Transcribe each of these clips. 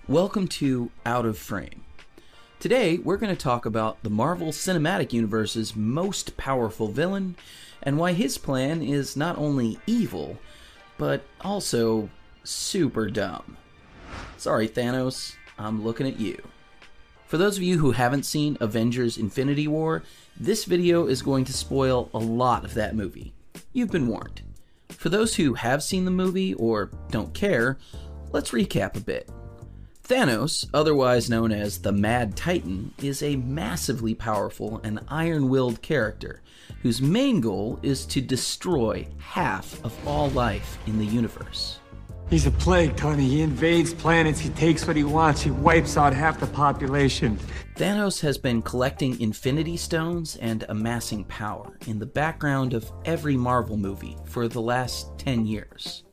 Welcome to Out of Frame. Today, we're going to talk about the Marvel Cinematic Universe's most powerful villain, and why his plan is not only evil, but also super dumb. Sorry, Thanos, I'm looking at you. For those of you who haven't seen Avengers: Infinity War, this video is going to spoil a lot of that movie. You've been warned. For those who have seen the movie or don't care, let's recap a bit. Thanos, otherwise known as the Mad Titan, is a massively powerful and iron-willed character whose main goal is to destroy half of all life in the universe. He's a plague, Tony. He invades planets, he takes what he wants, he wipes out half the population. Thanos has been collecting Infinity Stones and amassing power in the background of every Marvel movie for the last 10 years.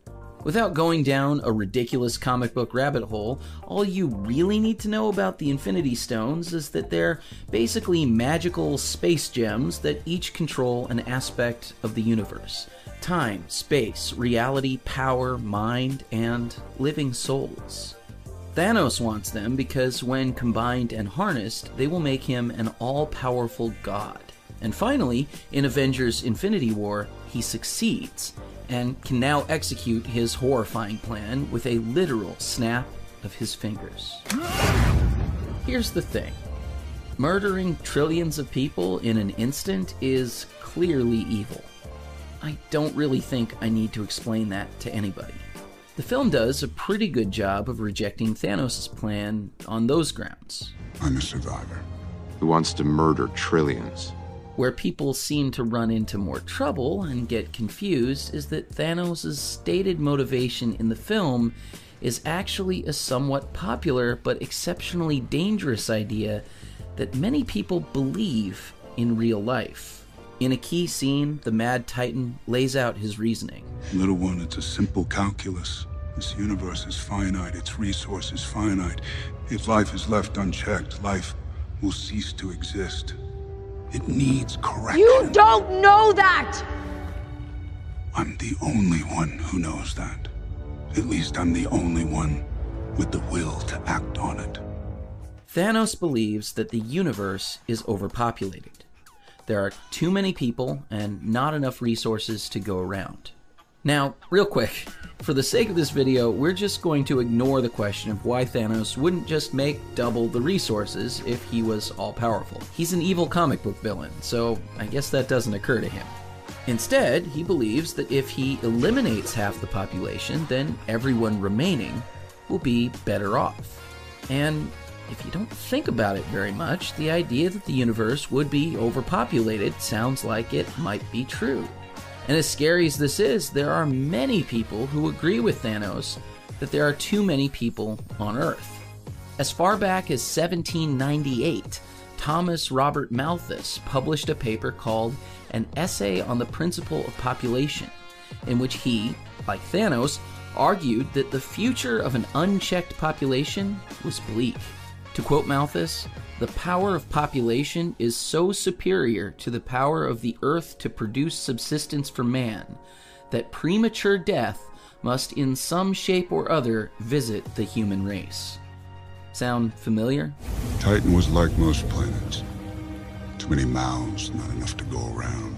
Without going down a ridiculous comic book rabbit hole, all you really need to know about the Infinity Stones is that they're basically magical space gems that each control an aspect of the universe. Time, space, reality, power, mind, and living souls. Thanos wants them because when combined and harnessed, they will make him an all-powerful god. And finally, in Avengers: Infinity War, he succeeds, and can now execute his horrifying plan with a literal snap of his fingers. Here's the thing. Murdering trillions of people in an instant is clearly evil. I don't really think I need to explain that to anybody. The film does a pretty good job of rejecting Thanos' plan on those grounds. I'm a survivor. Who wants to murder trillions? Where people seem to run into more trouble and get confused is that Thanos' stated motivation in the film is actually a somewhat popular but exceptionally dangerous idea that many people believe in real life. In a key scene, the Mad Titan lays out his reasoning. Little one, it's a simple calculus. This universe is finite, its resources finite. If life is left unchecked, life will cease to exist. It needs correction. You don't know that! I'm the only one who knows that. At least I'm the only one with the will to act on it. Thanos believes that the universe is overpopulated. There are too many people and not enough resources to go around. Now, real quick, for the sake of this video, we're just going to ignore the question of why Thanos wouldn't just make double the resources if he was all-powerful. He's an evil comic book villain, so I guess that doesn't occur to him. Instead, he believes that if he eliminates half the population, then everyone remaining will be better off. And if you don't think about it very much, the idea that the universe would be overpopulated sounds like it might be true. And as scary as this is, there are many people who agree with Thanos that there are too many people on Earth. As far back as 1798, Thomas Robert Malthus published a paper called An Essay on the Principle of Population, in which he, like Thanos, argued that the future of an unchecked population was bleak. To quote Malthus, "The power of population is so superior to the power of the earth to produce subsistence for man, that premature death must in some shape or other visit the human race." Sound familiar? Titan was like most planets. Too many mouths, not enough to go around.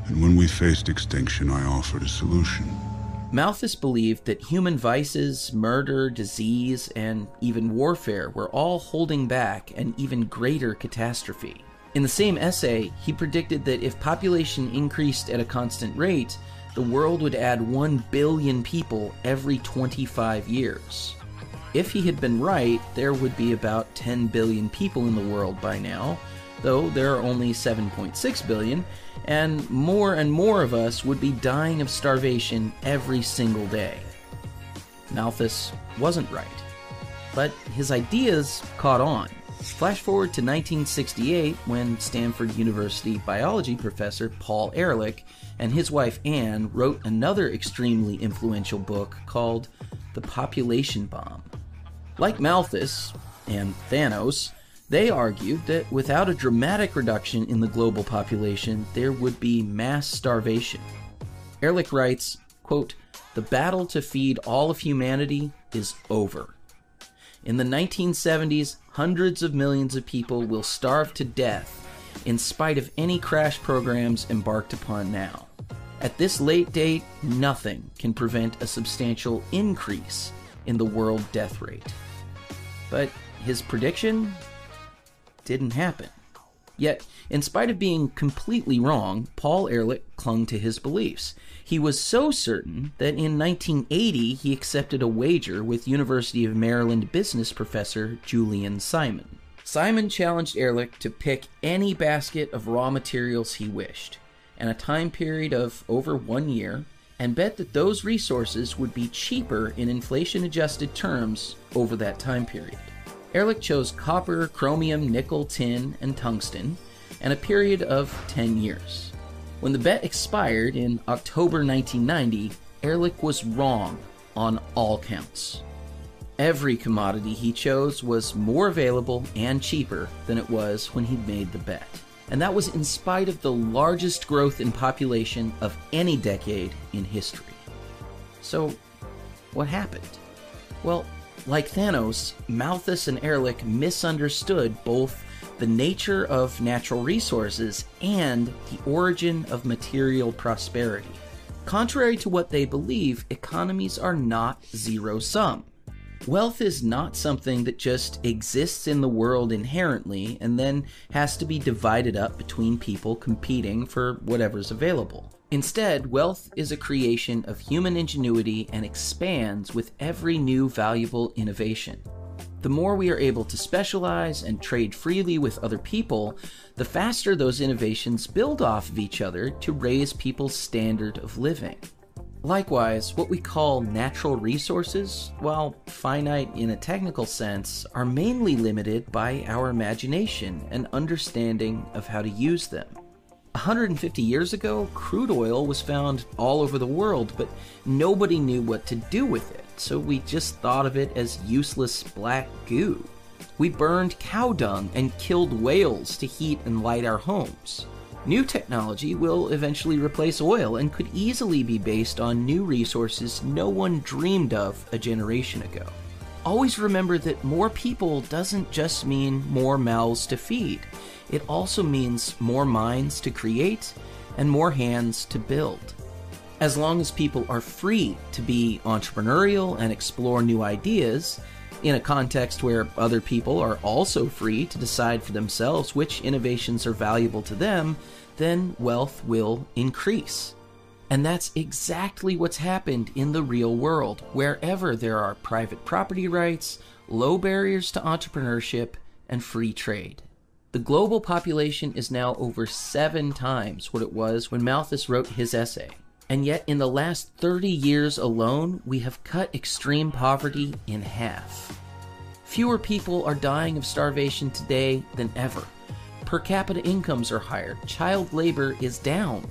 And when we faced extinction, I offered a solution. Malthus believed that human vices, murder, disease, and even warfare were all holding back an even greater catastrophe. In the same essay, he predicted that if population increased at a constant rate, the world would add 1 billion people every 25 years. If he had been right, there would be about 10 billion people in the world by now, though there are only 7.6 billion, and more of us would be dying of starvation every single day. Malthus wasn't right, but his ideas caught on. Flash forward to 1968, when Stanford University biology professor Paul Ehrlich and his wife Anne wrote another extremely influential book called The Population Bomb. Like Malthus and Thanos, they argued that without a dramatic reduction in the global population, there would be mass starvation. Ehrlich writes, quote, "The battle to feed all of humanity is over." In the 1970s, hundreds of millions of people will starve to death in spite of any crash programs embarked upon now. At this late date, nothing can prevent a substantial increase in the world death rate. But his prediction didn't happen. Yet, in spite of being completely wrong, Paul Ehrlich clung to his beliefs. He was so certain that in 1980 he accepted a wager with University of Maryland business professor Julian Simon. Simon challenged Ehrlich to pick any basket of raw materials he wished, and a time period of over 1 year, and bet that those resources would be cheaper in inflation-adjusted terms over that time period. Ehrlich chose copper, chromium, nickel, tin, and tungsten, and a period of 10 years. When the bet expired in October 1990, Ehrlich was wrong on all counts. Every commodity he chose was more available and cheaper than it was when he made the bet. And that was in spite of the largest growth in population of any decade in history. So, what happened? Well, like Thanos, Malthus and Ehrlich misunderstood both the nature of natural resources and the origin of material prosperity. Contrary to what they believe, economies are not zero-sum. Wealth is not something that just exists in the world inherently and then has to be divided up between people competing for whatever's available. Instead, wealth is a creation of human ingenuity and expands with every new valuable innovation. The more we are able to specialize and trade freely with other people, the faster those innovations build off of each other to raise people's standard of living. Likewise, what we call natural resources, while finite in a technical sense, are mainly limited by our imagination and understanding of how to use them. 150 years ago, crude oil was found all over the world, but nobody knew what to do with it, so we just thought of it as useless black goo. We burned cow dung and killed whales to heat and light our homes. New technology will eventually replace oil and could easily be based on new resources no one dreamed of a generation ago. Always remember that more people doesn't just mean more mouths to feed. It also means more minds to create and more hands to build. As long as people are free to be entrepreneurial and explore new ideas, in a context where other people are also free to decide for themselves which innovations are valuable to them, then wealth will increase. And that's exactly what's happened in the real world, wherever there are private property rights, low barriers to entrepreneurship, and free trade. The global population is now over 7 times what it was when Malthus wrote his essay. And yet, in the last 30 years alone, we have cut extreme poverty in half. Fewer people are dying of starvation today than ever. Per capita incomes are higher. Child labor is down.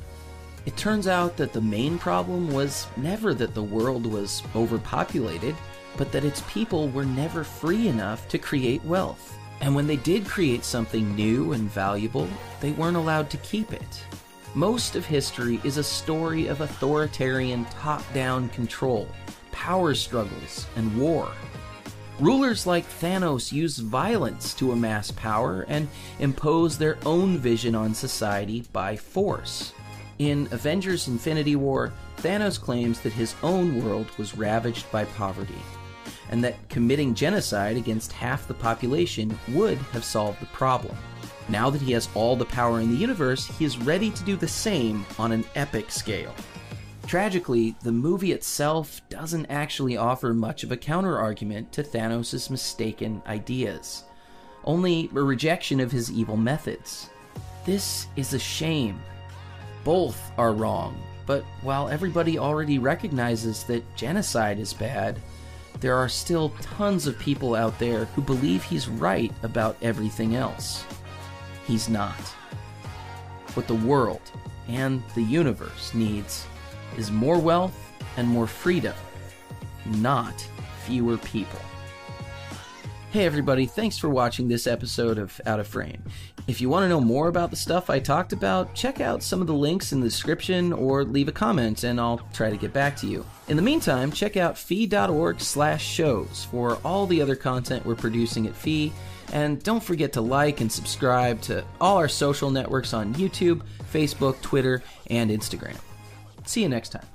It turns out that the main problem was never that the world was overpopulated, but that its people were never free enough to create wealth. And when they did create something new and valuable, they weren't allowed to keep it. Most of history is a story of authoritarian top-down control, power struggles, and war. Rulers like Thanos use violence to amass power and impose their own vision on society by force. In Avengers: Infinity War, Thanos claims that his own world was ravaged by poverty, and that committing genocide against half the population would have solved the problem. Now that he has all the power in the universe, he is ready to do the same on an epic scale. Tragically, the movie itself doesn't actually offer much of a counter-argument to Thanos' mistaken ideas, only a rejection of his evil methods. This is a shame. Both are wrong, but while everybody already recognizes that genocide is bad, there are still tons of people out there who believe he's right about everything else. He's not. What the world and the universe needs is more wealth and more freedom, not fewer people. Hey everybody, thanks for watching this episode of Out of Frame. If you want to know more about the stuff I talked about, check out some of the links in the description or leave a comment and I'll try to get back to you. In the meantime, check out fee.org/shows for all the other content we're producing at Fee, and don't forget to like and subscribe to all our social networks on YouTube, Facebook, Twitter, and Instagram. See you next time.